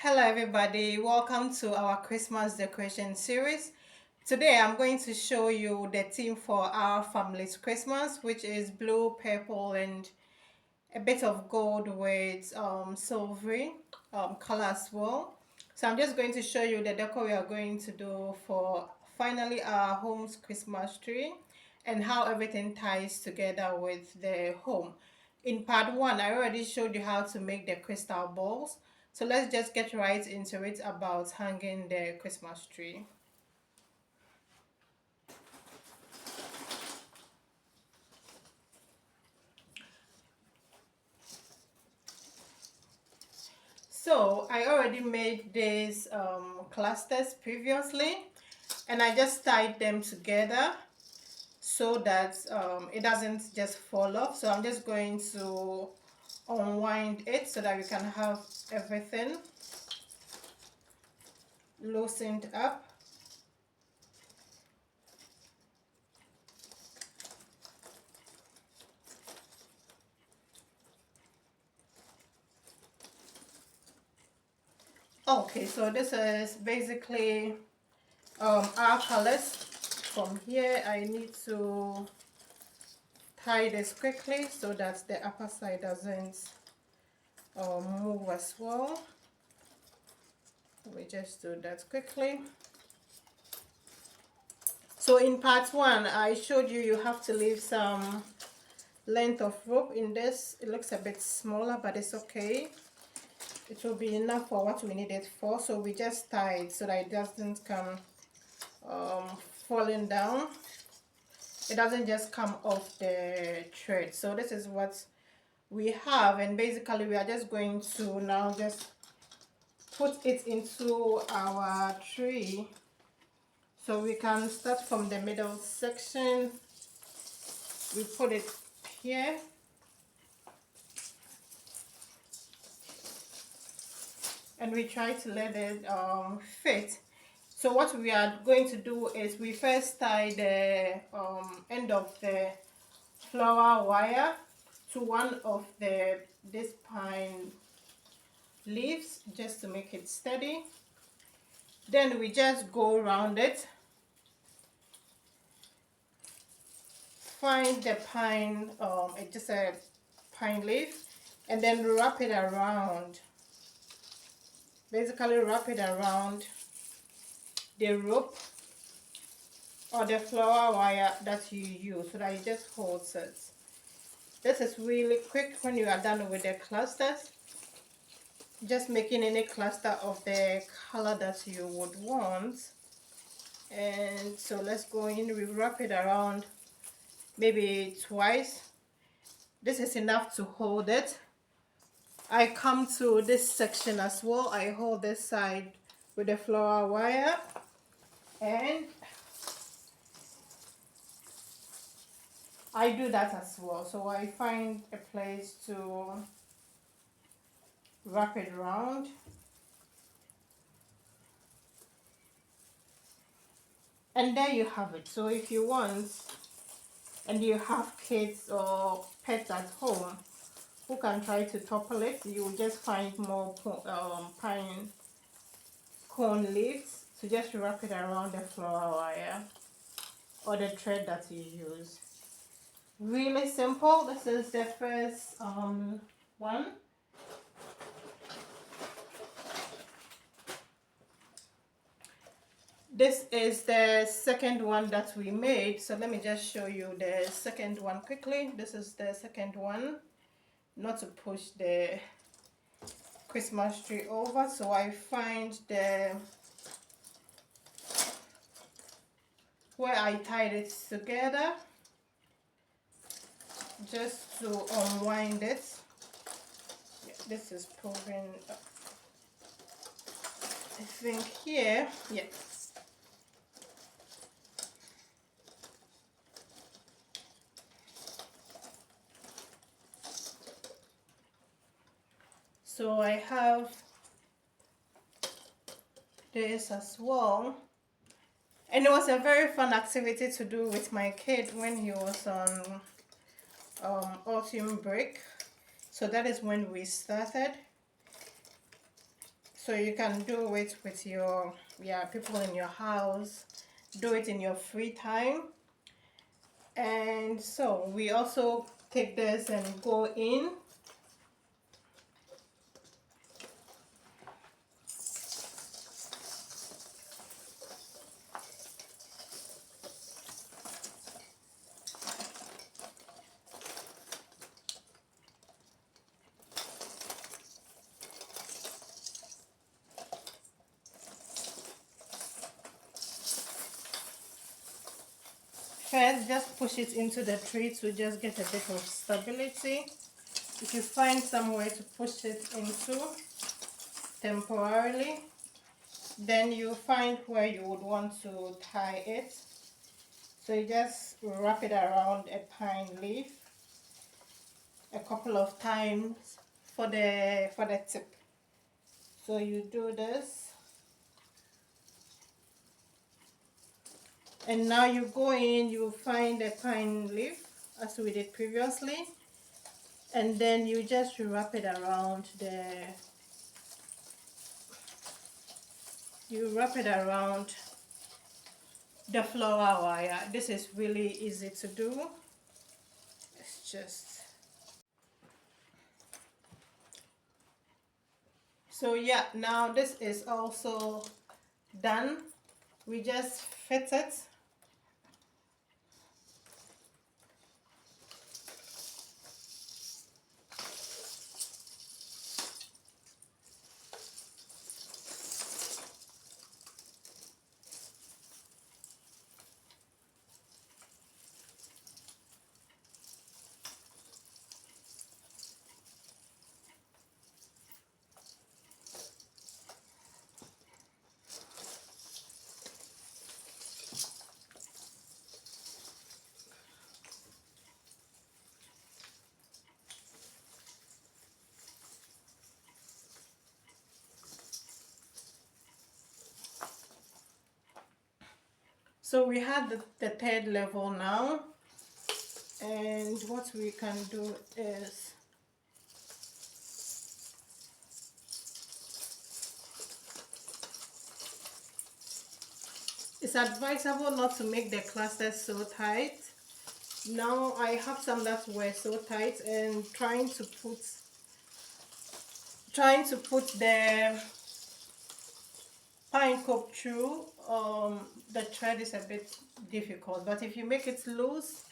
Hello everybody, welcome to our Christmas decoration series. Today I'm going to show you the theme for our family's Christmas, which is blue, purple and a bit of gold with silvery color as well. So I'm just going to show you the decor we are going to do for finally our home's Christmas tree and how everything ties together with the home. In part one, I already showed you how to make the crystal balls. So let's just get right into it about hanging the Christmas tree. So I already made these clusters previously and I just tied them together so that it doesn't just fall off. So I'm just going to unwind it so that we can have everything loosened up. Okay, so this is basically our colors. From here I need to tie this quickly so that the upper side doesn't move as well. We just do that quickly. So in part one I showed you have to leave some length of rope in this. It looks a bit smaller, but it's okay. It will be enough for what we need it for. So we just tie it so that it doesn't come falling down. It doesn't just come off the thread. So this is what we have, and basically we are just going to now just put it into our tree. So we can start from the middle section. We put it here. And we try to let it fit. So what we are going to do is we first tie the end of the flower wire to one of this pine leaves just to make it steady. Then we just go around it, find the pine, it's just a pine leaf, and then wrap it around. Basically wrap it around the rope or the flower wire that you use so that it just holds it. This is really quick when you are done with the clusters. Just making any cluster of the color that you would want. And so let's go in, we wrap it around maybe twice. This is enough to hold it. I come to this section as well. I hold this side with the flower wire and I do that as well. So I find a place to wrap it around. And there you have it. So if you want and you have kids or pets at home who can try to topple it, you will just find more pine cone leaves to just wrap it around the flower wire or the thread that you use. Really simple. This is the first one. This is the second one that we made. So let me just show you the second one quickly. This is the second one. Not to push the Christmas tree over. So I find the where I tied it together just to unwind it. Yeah, this is proven. I think here, yeah. So I have this as well. And it was a very fun activity to do with my kid when he was on autumn break. So that is when we started. So you can do it with your people in your house, do it in your free time. And so we also take this and go in. First, just push it into the tray to just get a bit of stability. If you find somewhere to push it into temporarily, then you find where you would want to tie it. So you just wrap it around a pine leaf a couple of times for the tip. So you do this, and now you go in, you find a pine leaf as we did previously, and then you just wrap it around the flower wire. This is really easy to do. It's just so yeah, now this is also done. We just fit it. So we have the third level now, and what we can do is it's advisable not to make the clusters so tight. Now I have some that were so tight, and trying to put the pine cope through the thread is a bit difficult, but if you make it loose,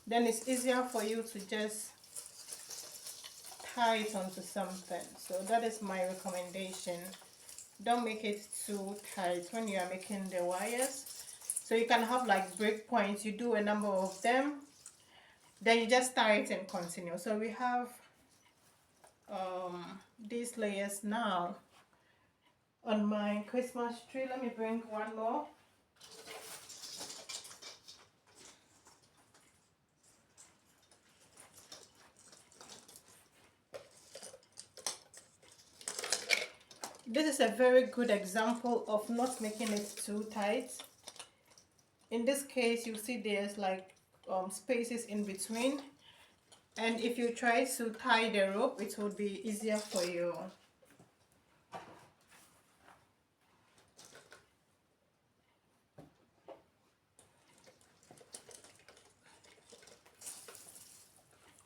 then it's easier for you to just tie it onto something. So that is my recommendation. Don't make it too tight when you are making the wires. So you can have like break points, you do a number of them, then you just tie it and continue. So we have these layers now on my Christmas tree. Let me bring one more. This is a very good example of not making it too tight. In this case, you see there's like spaces in between, and if you try to tie the rope, it would be easier for you.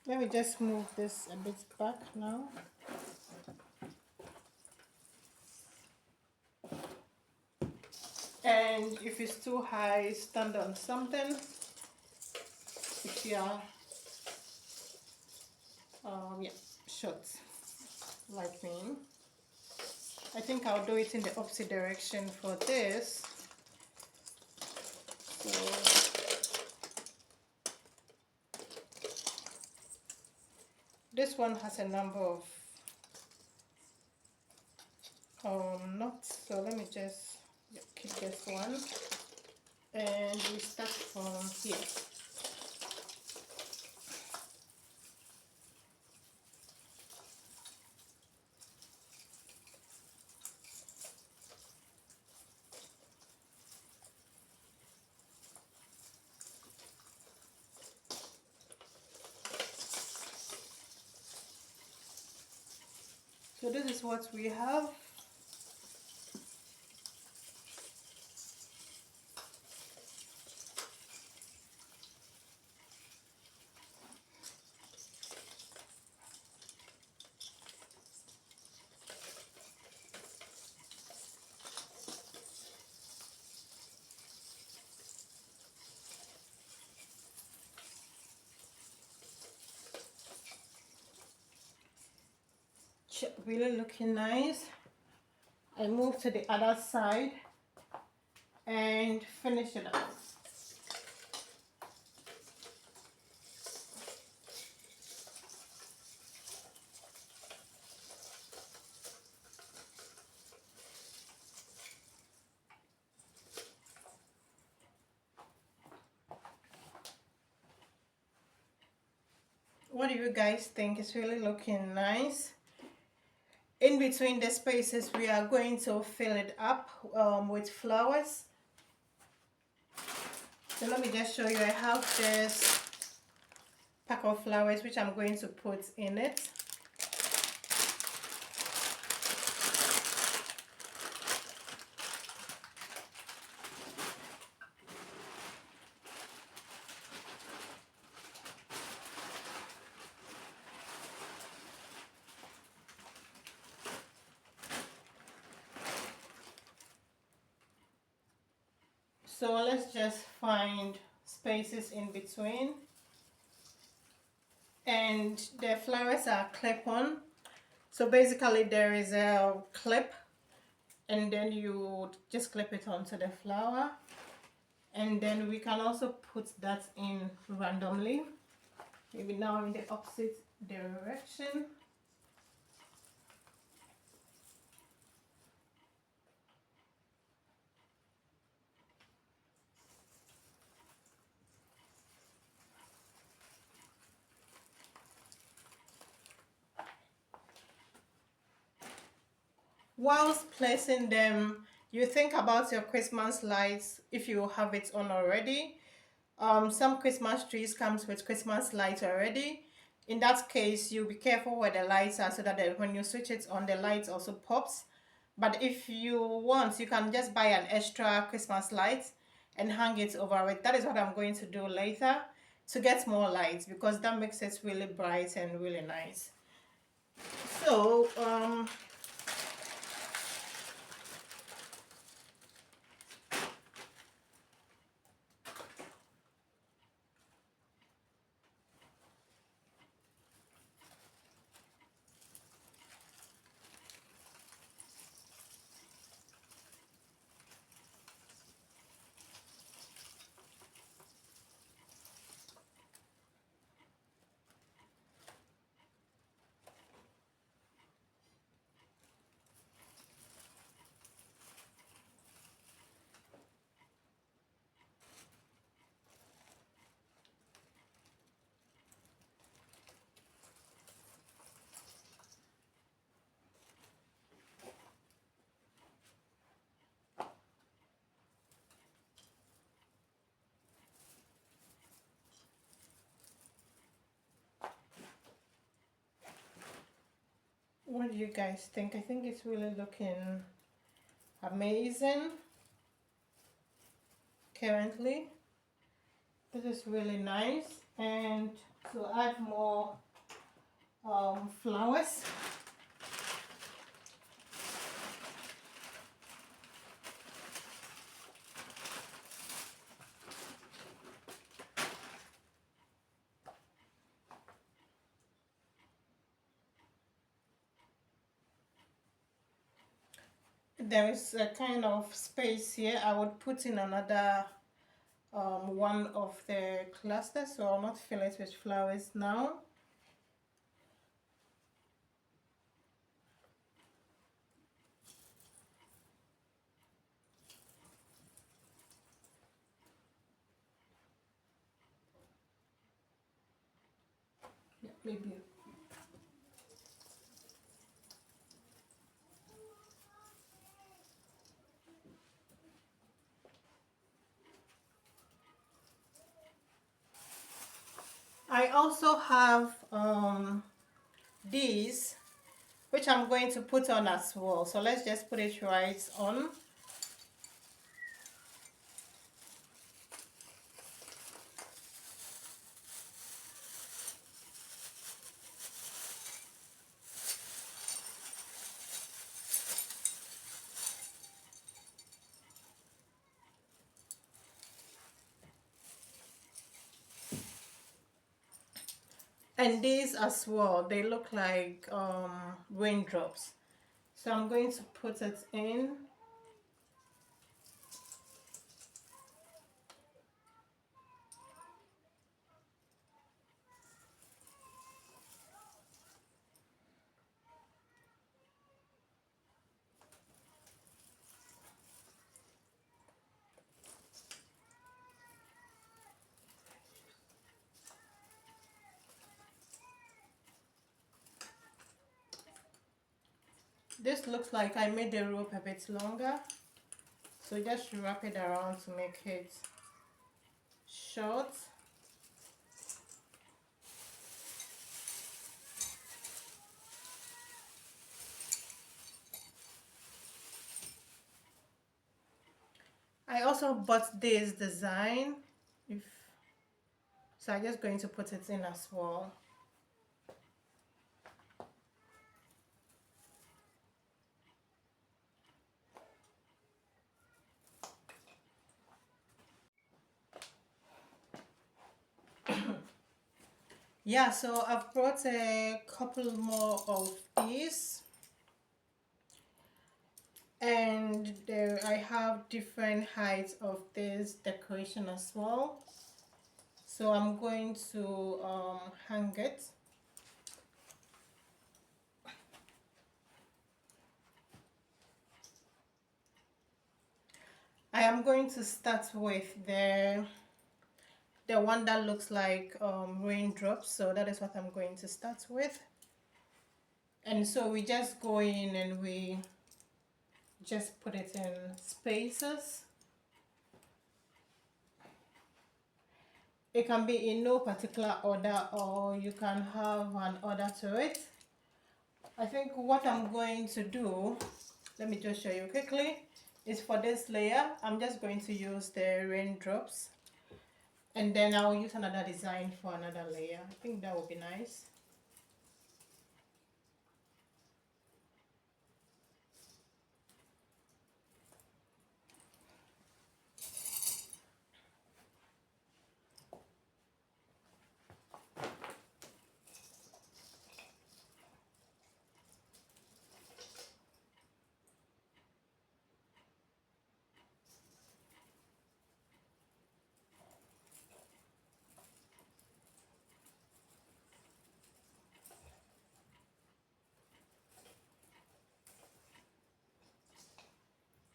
Let me just move this a bit back now. And if it's too high, stand on something. If you are short like me, I think I'll do it in the opposite direction for this. So this one has a number of knots, so let me just keep this one, and we start from here. So this is what we have. really looking nice. I move to the other side and finish it up. What do you guys think? It's really looking nice. In between the spaces, we are going to fill it up with flowers. So let me just show you. I have this pack of flowers which I'm going to put in it. So let's just find spaces in between. And the flowers are clip-on. So basically there is a clip and then you just clip it onto the flower. And then we can also put that in randomly. Maybe now in the opposite direction. Whilst placing them, you think about your Christmas lights if you have it on already. Some Christmas trees comes with Christmas lights already. In that case, you be careful where the lights are so that when you switch it on, the light also pops. But if you want, you can just buy an extra Christmas light and hang it over it. That is what I'm going to do later to get more lights, because that makes it really bright and really nice. So what do you guys think? I think it's really looking amazing currently. This is really nice. And to add more flowers, there is a kind of space here. I would put in another one of the clusters, so I'll not fill it with flowers now. Yeah, maybe. I also have these which I'm going to put on as well. So let's just put it right on. And these as well, they look like raindrops. So I'm going to put it in. This looks like I made the rope a bit longer. So just wrap it around to make it short. I also bought this design, if so I'm just going to put it in as well. Yeah, so I've brought a couple more of these, and there I have different heights of this decoration as well. So I'm going to hang it. I am going to start with the one that looks like raindrops, so that is what I'm going to start with. And so we just go in and we just put it in spaces. It can be in no particular order, or you can have an order to it. I think what I'm going to do, let me just show you quickly, is for this layer I'm just going to use the raindrops, and then I'll use another design for another layer. I think that would be nice.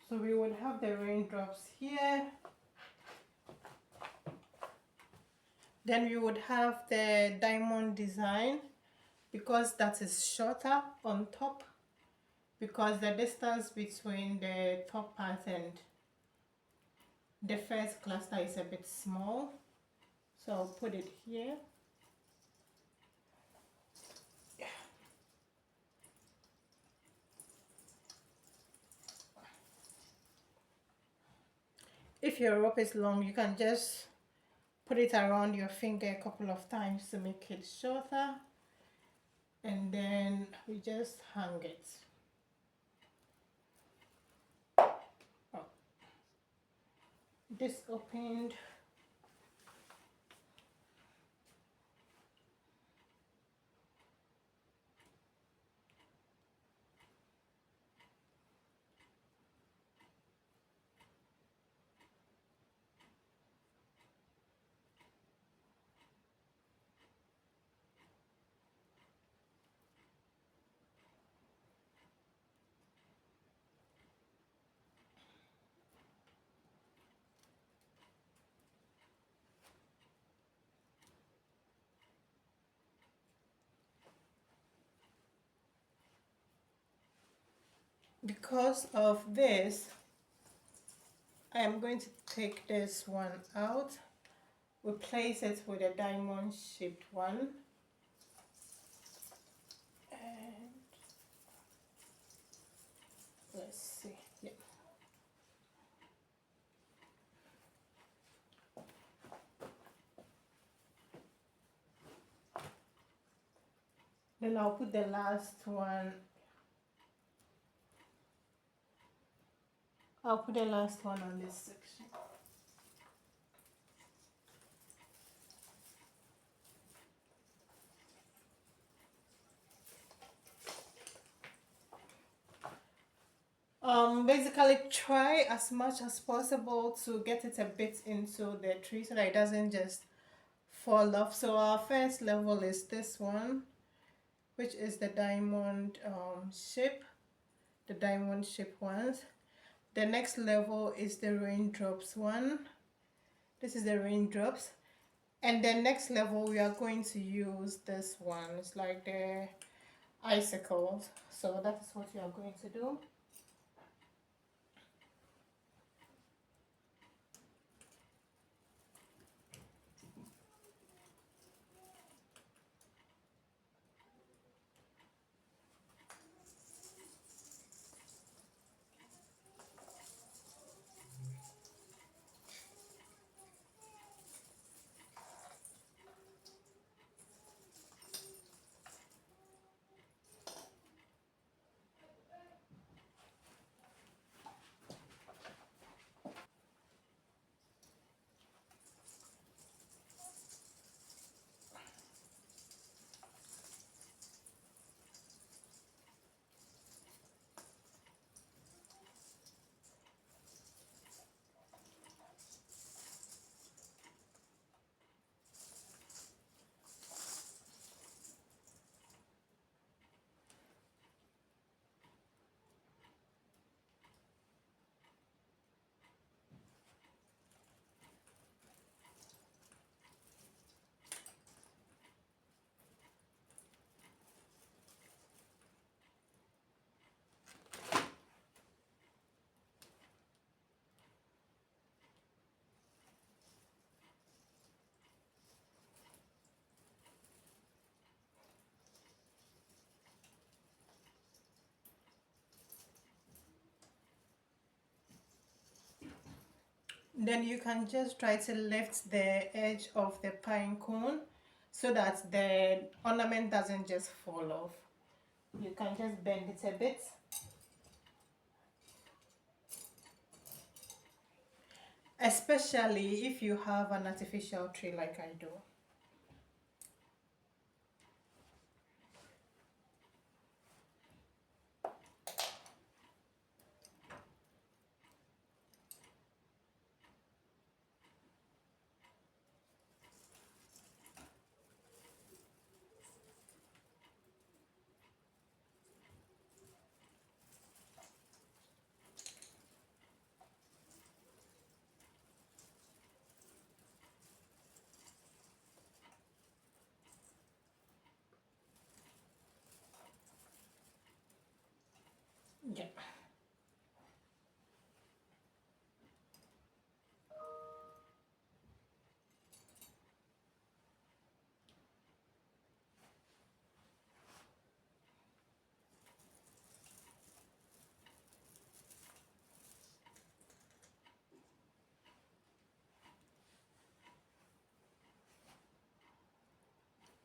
So we would have the raindrops here. Then we would have the diamond design, because that is shorter on top, because the distance between the top part and the first cluster is a bit small. So I'll put it here. If your rope is long, you can just put it around your finger a couple of times to make it shorter, and then we just hang it. Oh, this opened. Because of this, I am going to take this one out, replace it with a diamond shaped one, and let's see, yeah. Then I'll put the last one. I'll put the last one on this section. Basically try as much as possible to get it a bit into the tree so that it doesn't just fall off. So our first level is this one, which is the diamond shape, the diamond shape ones. The next level is the raindrops one. This is the raindrops. And the next level we are going to use this one. It's like the icicles. So that is what you are going to do. Then you can just try to lift the edge of the pine cone so that the ornament doesn't just fall off. You can just bend it a bit. Especially if you have an artificial tree like I do. Yeah.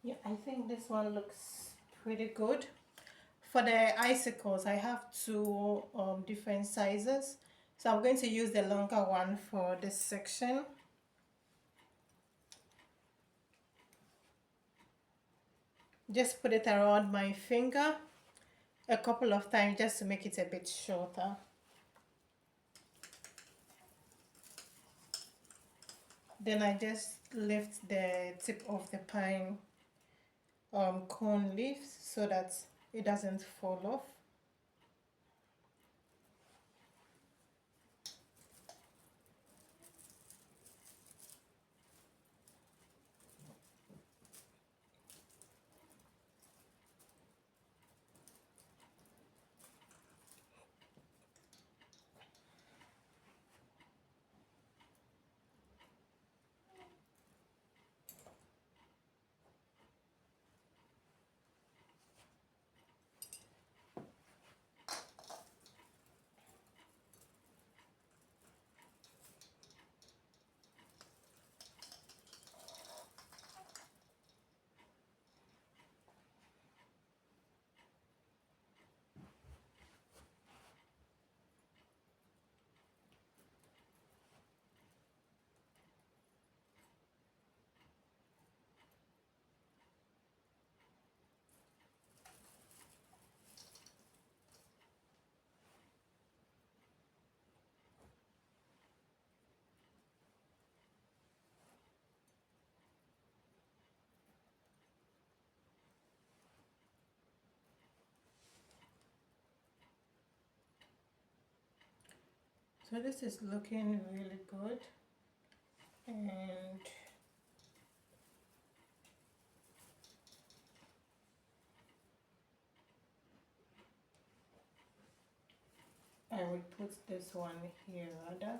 Yeah, I think this one looks pretty good. For the icicles, I have two different sizes. So I'm going to use the longer one for this section. Just put it around my finger a couple of times just to make it a bit shorter. Then I just lift the tip of the pine cone leaves so that it doesn't fall off. So this is looking really good, and I will put this one here rather.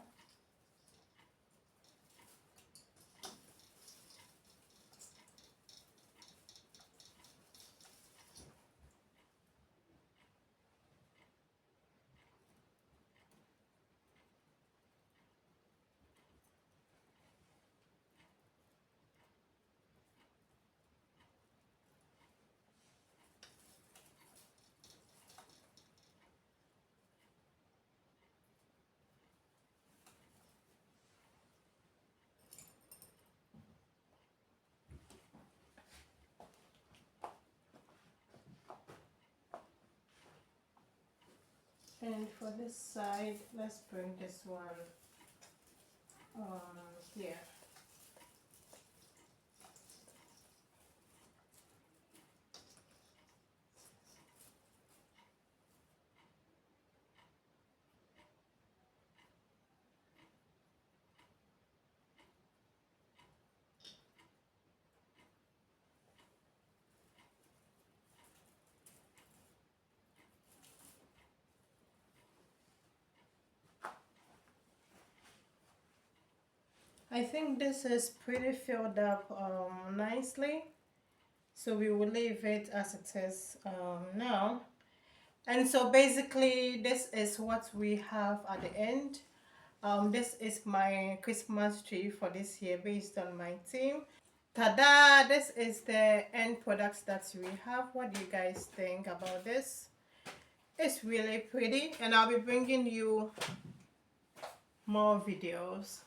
And for this side, let's bring this one here. I think this is pretty filled up nicely, so we will leave it as it is now. And so basically this is what we have at the end. This is my Christmas tree for this year based on my theme. Ta-da! This is the end products that we have. What do you guys think about this? It's really pretty, and I'll be bringing you more videos.